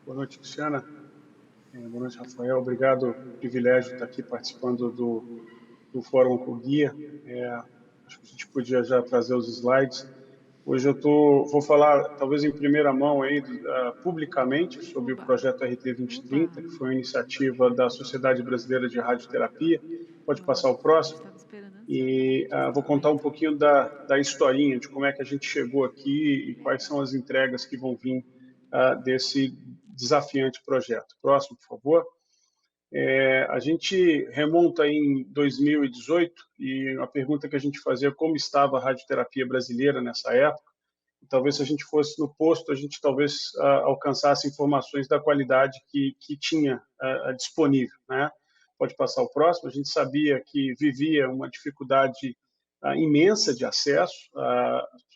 Boa noite, Cristiana. Boa noite, Rafael. Obrigado, privilégio estar aqui participando do Fórum com o Guia. Acho que a gente podia já trazer os slides. Hoje vou falar, talvez em primeira mão, aí, publicamente, sobre o projeto RT 2030, que foi uma iniciativa da Sociedade Brasileira de Radioterapia. Pode passar o próximo. E vou contar um pouquinho da historinha, de como é que a gente chegou aqui e quais são as entregas que vão vir desse desafiante projeto. Próximo, por favor. A gente remonta em 2018 e a pergunta que a gente fazia é como estava a radioterapia brasileira nessa época. E talvez se a gente fosse no posto, a gente talvez alcançasse informações da qualidade que tinha disponível, né? Pode passar o próximo. A gente sabia que vivia uma dificuldade imensa de acesso.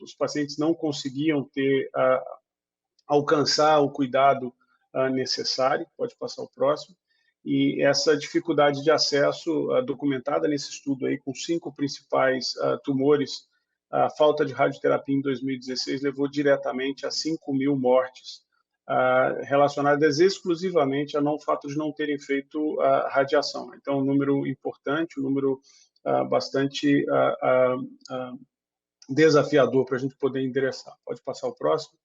Os pacientes não conseguiam alcançar o cuidado necessário. Pode passar o próximo. E essa dificuldade de acesso documentada nesse estudo aí com 5 principais tumores, a falta de radioterapia em 2016 levou diretamente a 5.000 mortes relacionadas exclusivamente ao fato de não terem feito radiação. Então, um número importante, um número bastante desafiador para a gente poder endereçar. Pode passar o próximo.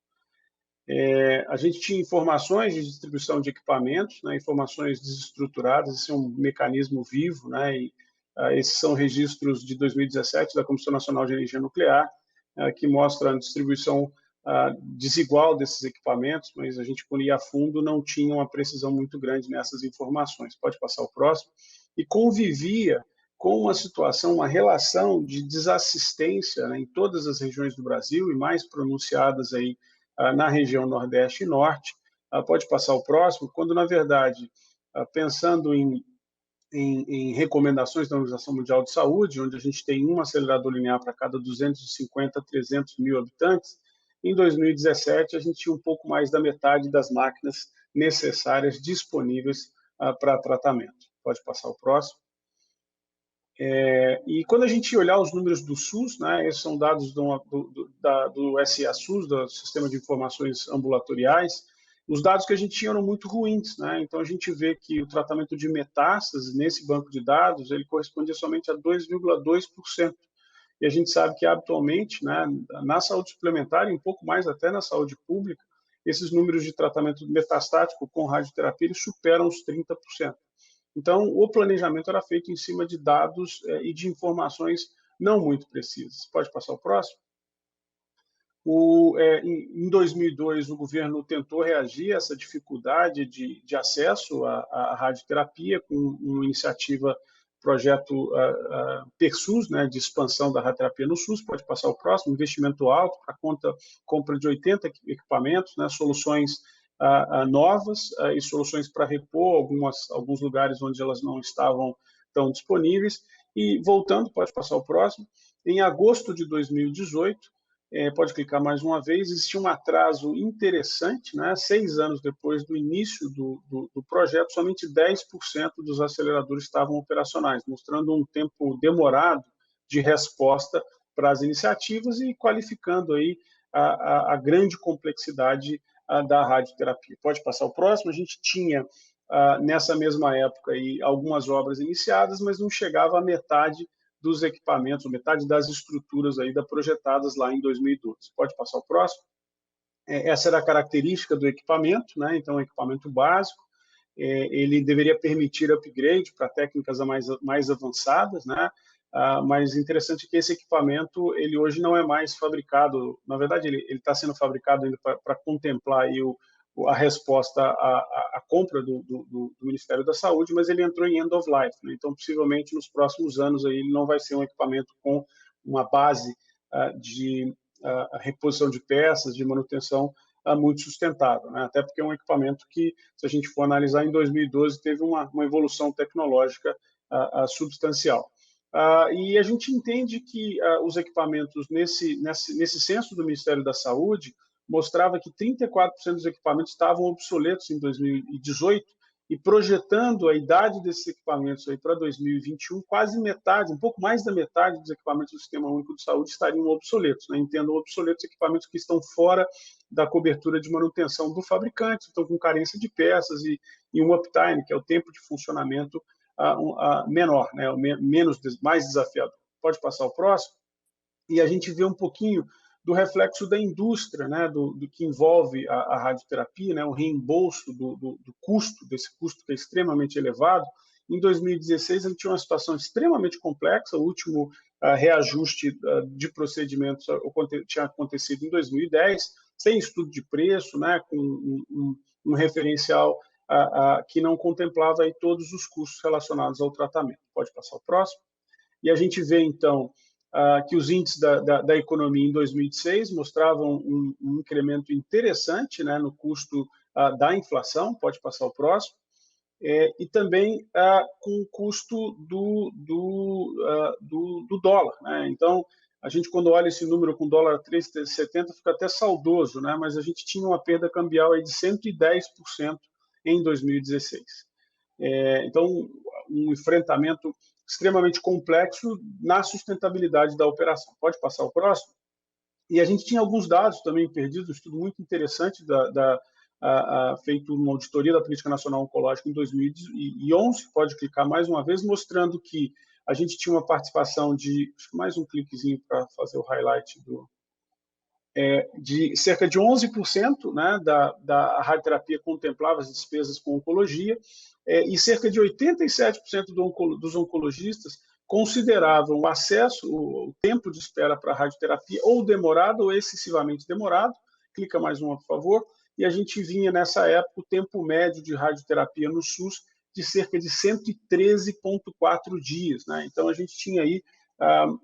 A gente tinha informações de distribuição de equipamentos, né, informações desestruturadas, esse é um mecanismo vivo, né, e esses são registros de 2017 da Comissão Nacional de Energia Nuclear, que mostra a distribuição desigual desses equipamentos, mas a gente, quando ia a fundo, não tinha uma precisão muito grande nessas informações. Pode passar o próximo. E convivia com uma situação, uma relação de desassistência, né, em todas as regiões do Brasil, e mais pronunciadas aí na região Nordeste e Norte. Pode passar o próximo, quando, na verdade, pensando em recomendações da Organização Mundial de Saúde, onde a gente tem um acelerador linear para cada 250 a 300 mil habitantes, em 2017 a gente tinha um pouco mais da metade das máquinas necessárias disponíveis para tratamento. Pode passar o próximo. E quando a gente olhar os números do SUS, né, esses são dados do SA-SUS, do Sistema de Informações Ambulatoriais, os dados que a gente tinha eram muito ruins, né? Então a gente vê que o tratamento de metástases nesse banco de dados, ele correspondia somente a 2,2%. E a gente sabe que habitualmente, né, na saúde suplementar e um pouco mais até na saúde pública, esses números de tratamento metastático com radioterapia eles superam os 30%. Então, o planejamento era feito em cima de dados e de informações não muito precisas. Pode passar o próximo? Em 2002, o governo tentou reagir a essa dificuldade de acesso à radioterapia com uma iniciativa, projeto PERSUS, né, de expansão da radioterapia no SUS. Pode passar o próximo, investimento alto para compra de 80 equipamentos, né, soluções novas e soluções para repor alguns lugares onde elas não estavam tão disponíveis. E voltando, pode passar o próximo, em agosto de 2018, pode clicar mais uma vez, existia um atraso interessante, né? 6 anos depois do início do projeto, somente 10% dos aceleradores estavam operacionais, mostrando um tempo demorado de resposta para as iniciativas e qualificando aí a grande complexidade da radioterapia. Pode passar o próximo. A gente tinha, nessa mesma época, aí, algumas obras iniciadas, mas não chegava à metade dos equipamentos, metade das estruturas aí projetadas lá em 2012. Pode passar o próximo. Essa era a característica do equipamento, né? Então, um equipamento básico, ele deveria permitir upgrade para técnicas mais avançadas, né? Mas interessante que esse equipamento, ele hoje não é mais fabricado, na verdade, ele está sendo fabricado ainda para contemplar aí a resposta à compra do Ministério da Saúde, mas ele entrou em end of life, né? Então, possivelmente, nos próximos anos, aí, ele não vai ser um equipamento com uma base de reposição de peças, de manutenção muito sustentável, né? Até porque é um equipamento que, se a gente for analisar, em 2012 teve uma evolução tecnológica substancial. E a gente entende que os equipamentos, nesse censo do Ministério da Saúde, mostrava que 34% dos equipamentos estavam obsoletos em 2018 e projetando a idade desses equipamentos aí para 2021, quase metade, um pouco mais da metade dos equipamentos do Sistema Único de Saúde estariam obsoletos. Né? Entendam obsoletos equipamentos que estão fora da cobertura de manutenção do fabricante, estão com carência de peças e um uptime, que é o tempo de funcionamento menor, né? Mais desafiador. Pode passar o próximo? E a gente vê um pouquinho do reflexo da indústria, né, do que envolve a radioterapia, né, o reembolso do custo, desse custo que é extremamente elevado. Em 2016, a gente tinha uma situação extremamente complexa, o último reajuste de procedimentos tinha acontecido em 2010, sem estudo de preço, né, com um referencial que não contemplava aí todos os custos relacionados ao tratamento. Pode passar o próximo? E a gente vê, então, que os índices da economia em 2006 mostravam um incremento interessante, né, no custo da inflação, pode passar o próximo, e também com o custo do dólar. Né? Então, a gente, quando olha esse número com dólar a 3,70, fica até saudoso, né? Mas a gente tinha uma perda cambial aí de 110% em 2016. Então, um enfrentamento extremamente complexo na sustentabilidade da operação. Pode passar o próximo? E a gente tinha alguns dados também perdidos, um estudo muito interessante feito uma auditoria da Política Nacional Oncológica em 2011, pode clicar mais uma vez, mostrando que a gente tinha uma participação de, acho que mais um cliquezinho para fazer o highlight de cerca de 11%, né, da radioterapia contemplava as despesas com oncologia, e cerca de 87% dos oncologistas consideravam o acesso, o tempo de espera para a radioterapia ou demorado ou excessivamente demorado. Clica mais uma, por favor. E a gente vinha, nessa época, o tempo médio de radioterapia no SUS de cerca de 113,4 dias. Né? Então, a gente tinha aí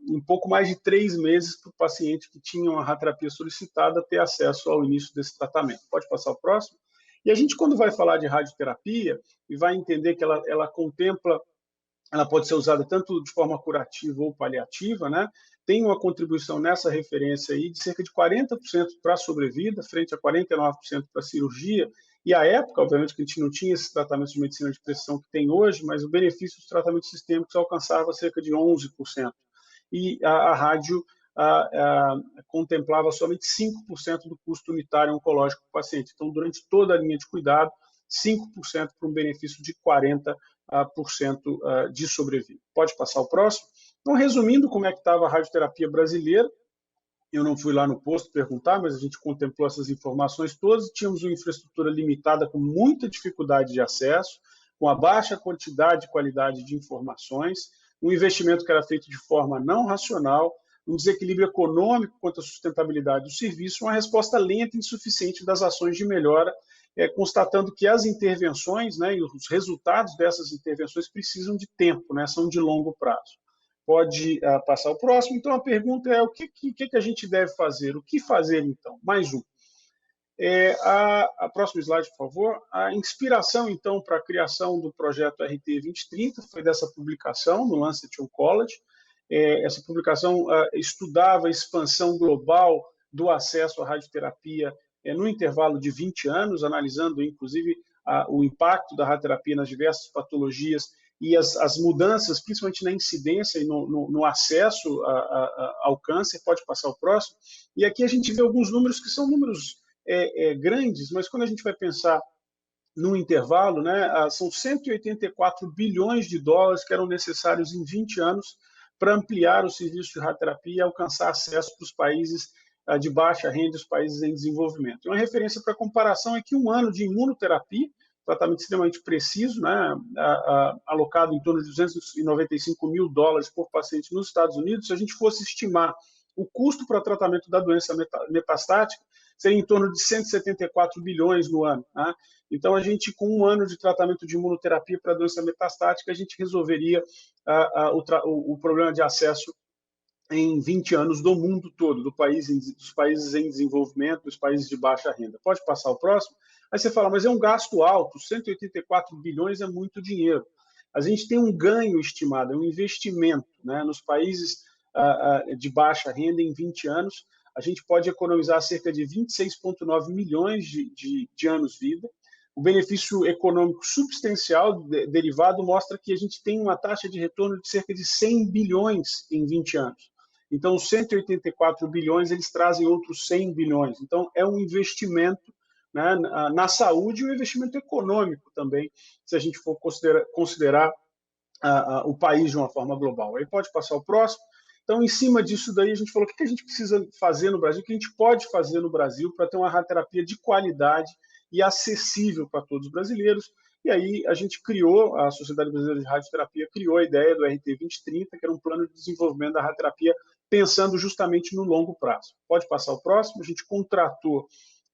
um pouco mais de 3 meses para o paciente que tinha uma radioterapia solicitada ter acesso ao início desse tratamento. Pode passar o próximo? E a gente, quando vai falar de radioterapia, e vai entender que ela contempla, ela pode ser usada tanto de forma curativa ou paliativa, né? Tem uma contribuição nessa referência aí de cerca de 40% para a sobrevida, frente a 49% para a cirurgia. E à época, obviamente, que a gente não tinha esses tratamentos de medicina de precisão que tem hoje, mas o benefício dos tratamentos sistêmicos alcançava cerca de 11%. E a rádio contemplava somente 5% do custo unitário oncológico do paciente. Então, durante toda a linha de cuidado, 5% para um benefício de 40% de sobrevida. Pode passar o próximo? Então, resumindo como é que estava a radioterapia brasileira, eu não fui lá no posto perguntar, mas a gente contemplou essas informações todas. Tínhamos uma infraestrutura limitada com muita dificuldade de acesso, com a baixa quantidade e qualidade de informações, um investimento que era feito de forma não racional, um desequilíbrio econômico quanto à sustentabilidade do serviço, uma resposta lenta e insuficiente das ações de melhora, constatando que as intervenções, né, e os resultados dessas intervenções precisam de tempo, né, são de longo prazo. Pode passar o próximo. Então, a pergunta é o que a gente deve fazer? O que fazer, então? Mais um. A próxima slide, por favor. A inspiração, então, para a criação do projeto RT 2030 foi dessa publicação no Lancet Oncology. Essa publicação estudava a expansão global do acesso à radioterapia no intervalo de 20 anos, analisando, inclusive, o impacto da radioterapia nas diversas patologias e as mudanças, principalmente na incidência e no acesso ao câncer. Pode passar o próximo. E aqui a gente vê alguns números que são números grandes, mas quando a gente vai pensar no intervalo, né, são 184 bilhões de dólares que eram necessários em 20 anos para ampliar o serviço de radioterapia e alcançar acesso para os países de baixa renda, os países em desenvolvimento. Uma referência para comparação é que um ano de imunoterapia, tratamento extremamente preciso, né, alocado em torno de 295 mil dólares por paciente nos Estados Unidos, se a gente fosse estimar o custo para tratamento da doença metastática, seria em torno de 174 bilhões no ano. Né? Então, a gente, com um ano de tratamento de imunoterapia para doença metastática, a gente resolveria o problema de acesso em 20 anos do mundo todo, dos países em desenvolvimento, dos países de baixa renda. Pode passar o próximo? Aí você fala, mas é um gasto alto, 184 bilhões é muito dinheiro. A gente tem um ganho estimado, é um investimento, né? Nos países de baixa renda em 20 anos, a gente pode economizar cerca de 26,9 milhões de anos-vida. O benefício econômico substancial derivado mostra que a gente tem uma taxa de retorno de cerca de 100 bilhões em 20 anos. Então, os 184 bilhões, eles trazem outros 100 bilhões. Então, é um investimento, né, na saúde e um investimento econômico também, se a gente for considerar o país de uma forma global. Aí pode passar o próximo. Então, em cima disso daí, a gente falou o que a gente precisa fazer no Brasil, o que a gente pode fazer no Brasil para ter uma radioterapia de qualidade e acessível para todos os brasileiros. E aí a gente criou, a Sociedade Brasileira de Radioterapia criou a ideia do RT 2030, que era um plano de desenvolvimento da radioterapia pensando justamente no longo prazo. Pode passar o próximo. A gente contratou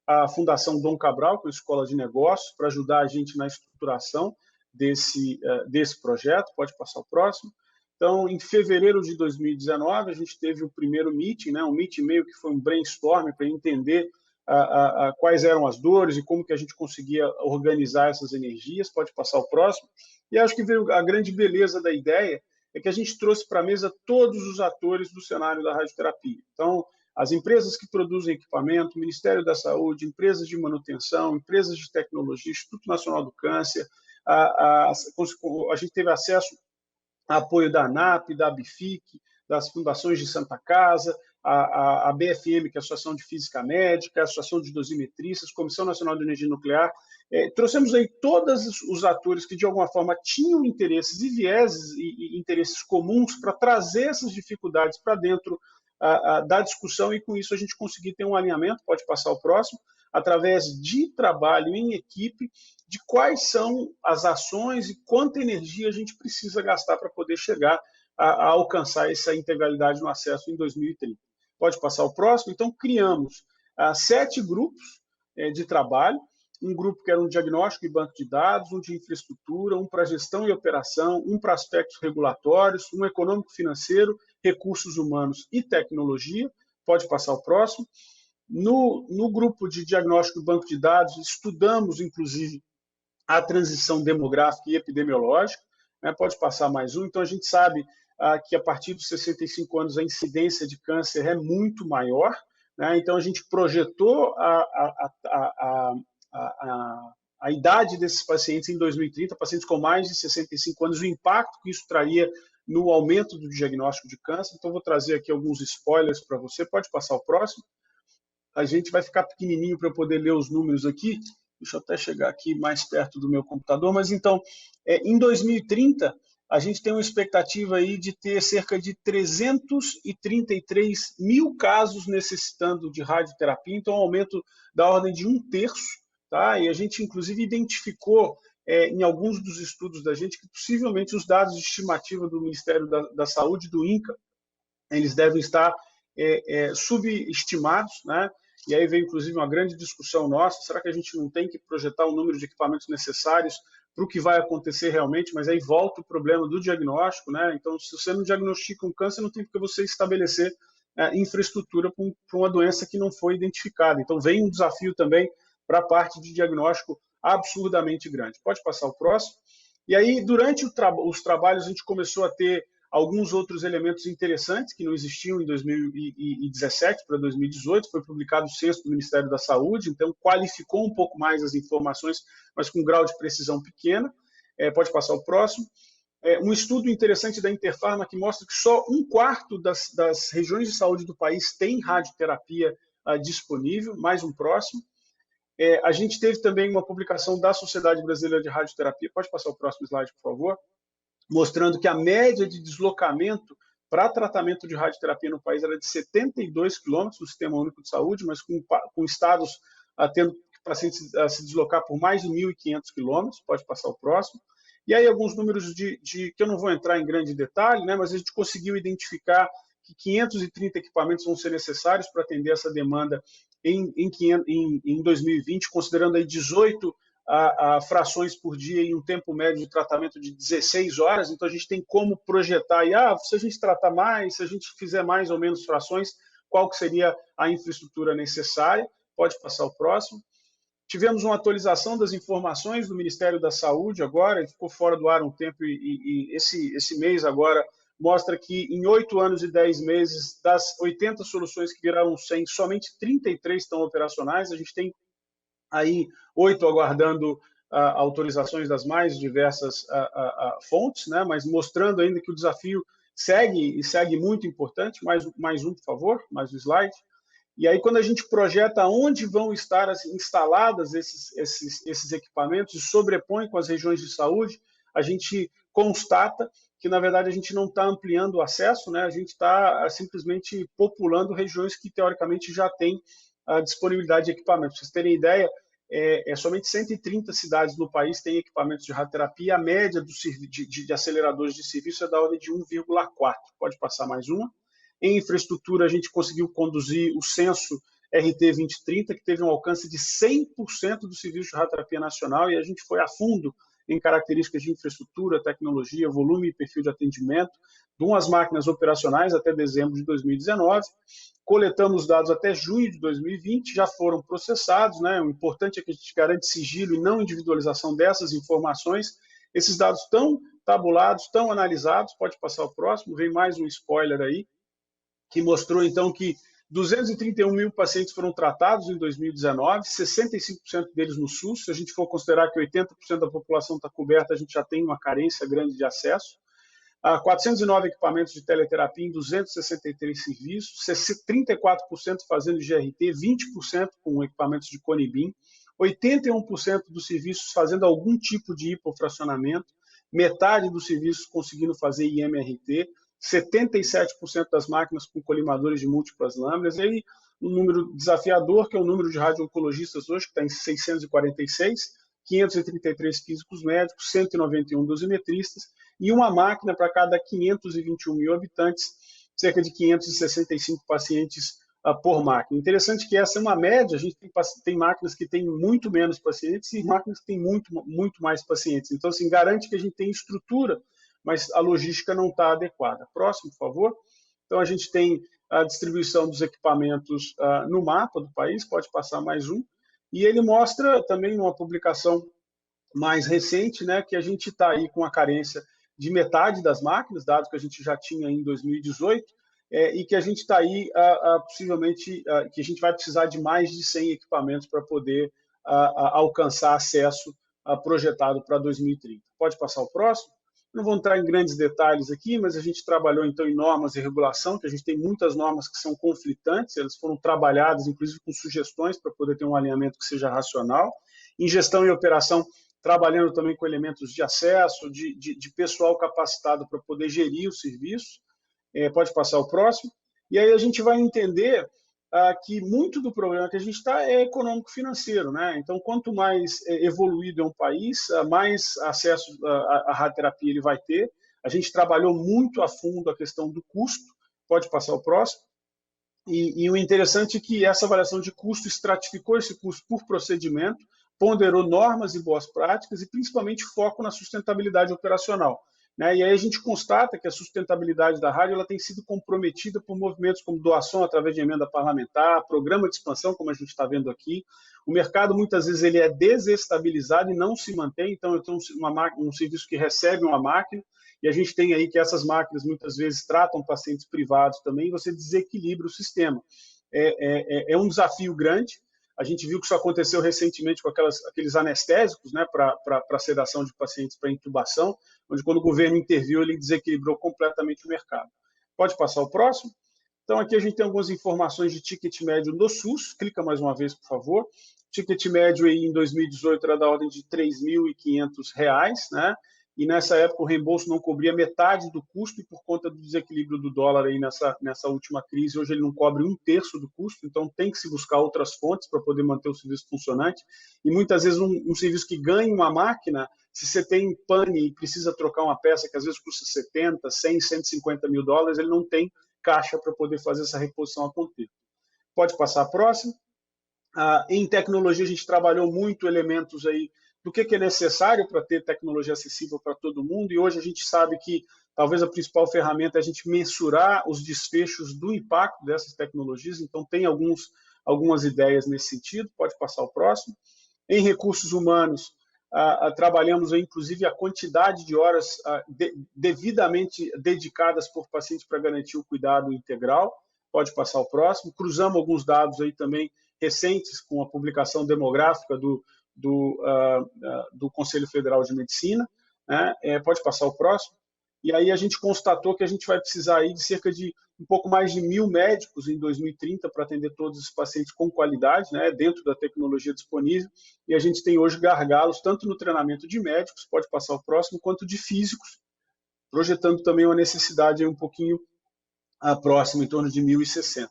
a Fundação Dom Cabral, com a Escola de Negócios, para ajudar a gente na estruturação desse projeto. Pode passar o próximo. Então, em fevereiro de 2019, a gente teve o primeiro meeting, né, um meeting meio que foi um brainstorm para entender quais eram as dores e como que a gente conseguia organizar essas energias. Pode passar o próximo. E acho que veio a grande beleza da ideia é que a gente trouxe para a mesa todos os atores do cenário da radioterapia. Então, as empresas que produzem equipamento, o Ministério da Saúde, empresas de manutenção, empresas de tecnologia, Instituto Nacional do Câncer, a gente teve acesso a apoio da ANAP, da ABFIC, das fundações de Santa Casa, a BFM, que é a Associação de Física Médica, a Associação de Dosimetristas, Comissão Nacional de Energia Nuclear. Trouxemos aí todos os atores que, de alguma forma, tinham interesses e vieses e interesses comuns para trazer essas dificuldades para dentro da discussão e, com isso, a gente conseguir ter um alinhamento, pode passar o próximo, através de trabalho em equipe, de quais são as ações e quanta energia a gente precisa gastar para poder chegar a alcançar essa integralidade no acesso em 2030. Pode passar o próximo. Então, criamos 7 grupos de trabalho, um grupo que era um diagnóstico e banco de dados, um de infraestrutura, um para gestão e operação, um para aspectos regulatórios, um econômico-financeiro, recursos humanos e tecnologia. Pode passar o próximo. No grupo de diagnóstico e banco de dados, estudamos, inclusive, a transição demográfica e epidemiológica. Né? Pode passar mais um. Então, a gente sabe que a partir dos 65 anos a incidência de câncer é muito maior. Né? Então, a gente projetou a idade desses pacientes em 2030, pacientes com mais de 65 anos, o impacto que isso traria no aumento do diagnóstico de câncer. Então, vou trazer aqui alguns spoilers para você. Pode passar o próximo. A gente vai ficar pequenininho para eu poder ler os números aqui. Deixa eu até chegar aqui mais perto do meu computador. Mas, então, em 2030, a gente tem uma expectativa aí de ter cerca de 333 mil casos necessitando de radioterapia. Então, um aumento da ordem de 1/3. Tá? E a gente, inclusive, identificou em alguns dos estudos da gente que possivelmente os dados de estimativa do Ministério da Saúde, do INCA, eles devem estar subestimados, né? E aí vem, inclusive, uma grande discussão nossa, será que a gente não tem que projetar o número de equipamentos necessários para o que vai acontecer realmente? Mas aí volta o problema do diagnóstico, né? Então, se você não diagnostica um câncer, não tem porque você estabelecer infraestrutura para uma doença que não foi identificada. Então, vem um desafio também para a parte de diagnóstico absurdamente grande. Pode passar o próximo. E aí, durante os trabalhos, a gente começou a ter alguns outros elementos interessantes que não existiam em 2017 para 2018. Foi publicado o censo do Ministério da Saúde, então qualificou um pouco mais as informações, mas com um grau de precisão pequena. Pode passar o próximo. Um estudo interessante da Interpharma que mostra que só 1/4 das regiões de saúde do país tem radioterapia disponível. Mais um próximo. A gente teve também uma publicação da Sociedade Brasileira de Radioterapia. Pode passar o próximo slide, por favor. Mostrando que a média de deslocamento para tratamento de radioterapia no país era de 72 quilômetros no Sistema Único de Saúde, mas com estados tendo pacientes se deslocar por mais de 1.500 quilômetros. Pode passar o próximo. E aí alguns números que eu não vou entrar em grande detalhe, né, mas a gente conseguiu identificar que 530 equipamentos vão ser necessários para atender essa demanda em 2020, considerando aí 18 frações por dia em um tempo médio de tratamento de 16 horas. Então, a gente tem como projetar, se a gente tratar mais, se a gente fizer mais ou menos frações, qual que seria a infraestrutura necessária. Pode passar o próximo. Tivemos uma atualização das informações do Ministério da Saúde agora, ele ficou fora do ar um tempo e esse mês agora mostra que em 8 anos e 10 meses, das 80 soluções que viraram 100, somente 33 estão operacionais. A gente tem aí 8 aguardando autorizações das mais diversas fontes, né? Mas mostrando ainda que o desafio segue, e segue muito importante. Mais um, por favor, mais um slide. E aí, quando a gente projeta onde vão estar instaladas esses equipamentos e sobrepõe com as regiões de saúde, a gente constata que, na verdade, a gente não está ampliando o acesso, né? A gente está simplesmente populando regiões que, teoricamente, já têm a disponibilidade de equipamentos. Para vocês terem ideia, somente 130 cidades no país têm equipamentos de radioterapia. A média de aceleradores de serviço é da ordem de 1,4. Pode passar mais uma. Em infraestrutura, a gente conseguiu conduzir o censo RT 2030, que teve um alcance de 100% do serviço de radioterapia nacional, e a gente foi a fundo em características de infraestrutura, tecnologia, volume e perfil de atendimento, de umas máquinas operacionais até dezembro de 2019. Coletamos dados até junho de 2020, já foram processados, né? O importante é que a gente garante sigilo e não individualização dessas informações. Esses dados estão tabulados, estão analisados, pode passar o próximo, vem mais um spoiler aí, que mostrou, então, que 231 mil pacientes foram tratados em 2019, 65% deles no SUS. Se a gente for considerar que 80% da população está coberta, a gente já tem uma carência grande de acesso. 409 equipamentos de teleterapia em 263 serviços, 34% fazendo GRT, 20% com equipamentos de Conibin, 81% dos serviços fazendo algum tipo de hipofracionamento, metade dos serviços conseguindo fazer IMRT, 77% das máquinas com colimadores de múltiplas lâminas, e aí um número desafiador, que é o número de radio-oncologistas hoje, que está em 646, 533 físicos médicos, 191 dosimetristas, e uma máquina para cada 521 mil habitantes, cerca de 565 pacientes por máquina. Interessante que essa é uma média, a gente tem máquinas que têm muito menos pacientes e máquinas que têm muito mais pacientes. Então, assim, garante que a gente tem estrutura, mas a logística não está adequada. Próximo, por favor. Então, a gente tem a distribuição dos equipamentos no mapa do país, pode passar mais um, e ele mostra também numa publicação mais recente, né, que a gente está aí com a carência de metade das máquinas, dados que a gente já tinha em 2018, e que a gente está aí, possivelmente, que a gente vai precisar de mais de 100 equipamentos para poder alcançar acesso projetado para 2030. Pode passar o próximo? Não vou entrar em grandes detalhes aqui, mas a gente trabalhou, então, em normas e regulação, que a gente tem muitas normas que são conflitantes, elas foram trabalhadas, inclusive, com sugestões para poder ter um alinhamento que seja racional. Em gestão e operação, trabalhando também com elementos de acesso, de pessoal capacitado para poder gerir o serviço. Pode passar o próximo. E aí a gente vai entender que muito do problema que a gente está é econômico-financeiro, né? Então, quanto mais evoluído é um país, mais acesso à radioterapia ele vai ter. A gente trabalhou muito a fundo a questão do custo. Pode passar o próximo. E o interessante é que essa avaliação de custo estratificou esse custo por procedimento, ponderou normas e boas práticas e, principalmente, foco na sustentabilidade operacional. Né? E aí a gente constata que a sustentabilidade da rádio ela tem sido comprometida por movimentos como doação através de emenda parlamentar, programa de expansão, como a gente está vendo aqui. O mercado, muitas vezes, ele é desestabilizado e não se mantém. Então, eu tenho um serviço que recebe uma máquina, e a gente tem aí que essas máquinas, muitas vezes, tratam pacientes privados também, e você desequilibra o sistema. É um desafio grande. A gente viu que isso aconteceu recentemente com aqueles anestésicos, né, para sedação de pacientes para intubação, onde quando o governo interviu, ele desequilibrou completamente o mercado. Pode passar o próximo? Então, aqui a gente tem algumas informações de ticket médio no SUS. Clica mais uma vez, por favor. Ticket médio aí em 2018 era da ordem de R$ 3.500, né? E nessa época o reembolso não cobria metade do custo, e por conta do desequilíbrio do dólar aí nessa última crise, hoje ele não cobre 1/3 do custo, então tem que se buscar outras fontes para poder manter o serviço funcionante. E muitas vezes um serviço que ganha uma máquina, se você tem pane e precisa trocar uma peça que às vezes custa 70, 100, 150 mil dólares, ele não tem caixa para poder fazer essa reposição acontecer. Pode passar a próxima. Em tecnologia, a gente trabalhou muito elementos aí do que é necessário para ter tecnologia acessível para todo mundo, e hoje a gente sabe que talvez a principal ferramenta é a gente mensurar os desfechos do impacto dessas tecnologias, então tem algumas ideias nesse sentido. Pode passar o próximo. Em recursos humanos, trabalhamos aí, inclusive, a quantidade de horas devidamente dedicadas por paciente para garantir o cuidado integral. Pode passar o próximo. Cruzamos alguns dados aí também recentes com a publicação demográfica do Conselho Federal de Medicina, né? Pode passar o próximo. E aí a gente constatou que a gente vai precisar aí de cerca de um pouco mais de 1.000 médicos em 2030 para atender todos os pacientes com qualidade, né, dentro da tecnologia disponível. E a gente tem hoje gargalos tanto no treinamento de médicos, pode passar o próximo, quanto de físicos, projetando também uma necessidade aí um pouquinho próxima, em torno de 1.060.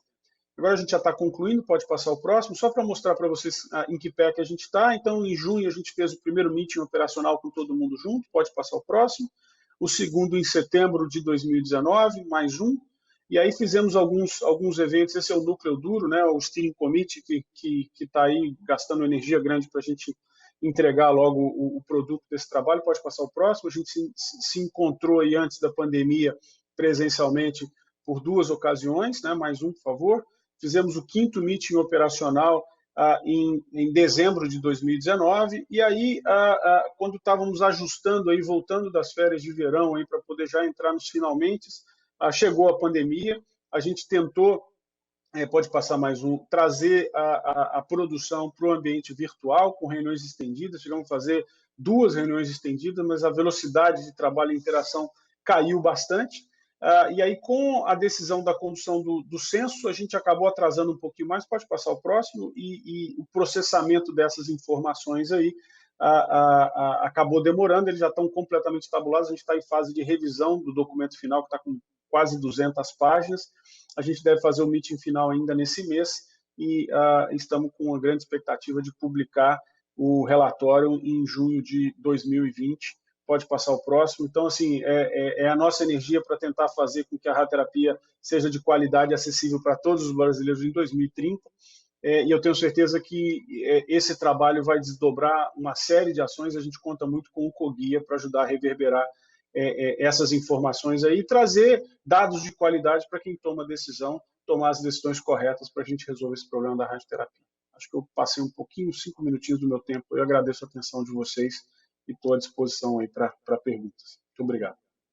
Agora a gente já está concluindo, pode passar o próximo, só para mostrar para vocês em que pé que a gente está. Então, em junho, a gente fez o primeiro meeting operacional com todo mundo junto, pode passar o próximo. O segundo em setembro de 2019, mais um. E aí fizemos alguns eventos, esse é o núcleo duro, né, o Steering Committee, que está aí gastando energia grande para a gente entregar logo o produto desse trabalho. Pode passar o próximo. A gente se encontrou aí antes da pandemia presencialmente por 2 ocasiões, né, mais um, por favor. Fizemos o 5º meeting operacional em dezembro de 2019, e aí, quando estávamos ajustando, aí, voltando das férias de verão para poder já entrar nos finalmente, chegou a pandemia, a gente tentou, pode passar mais um, trazer a produção para o ambiente virtual, com reuniões estendidas, chegamos a fazer 2 reuniões estendidas, mas a velocidade de trabalho e interação caiu bastante. E aí, com a decisão da condução do censo, a gente acabou atrasando um pouquinho mais, pode passar o próximo, e o processamento dessas informações aí acabou demorando, eles já estão completamente tabulados, a gente está em fase de revisão do documento final, que está com quase 200 páginas, a gente deve fazer o meeting final ainda nesse mês, e estamos com uma grande expectativa de publicar o relatório em junho de 2020, pode passar o próximo. Então, assim, é a nossa energia para tentar fazer com que a radioterapia seja de qualidade e acessível para todos os brasileiros em 2030. E eu tenho certeza que esse trabalho vai desdobrar uma série de ações. A gente conta muito com o Coguia para ajudar a reverberar essas informações aí e trazer dados de qualidade para quem toma a decisão, tomar as decisões corretas para a gente resolver esse problema da radioterapia. Acho que eu passei um pouquinho, 5 minutinhos do meu tempo. Eu agradeço a atenção de vocês e estou à disposição aí para perguntas. Muito obrigado.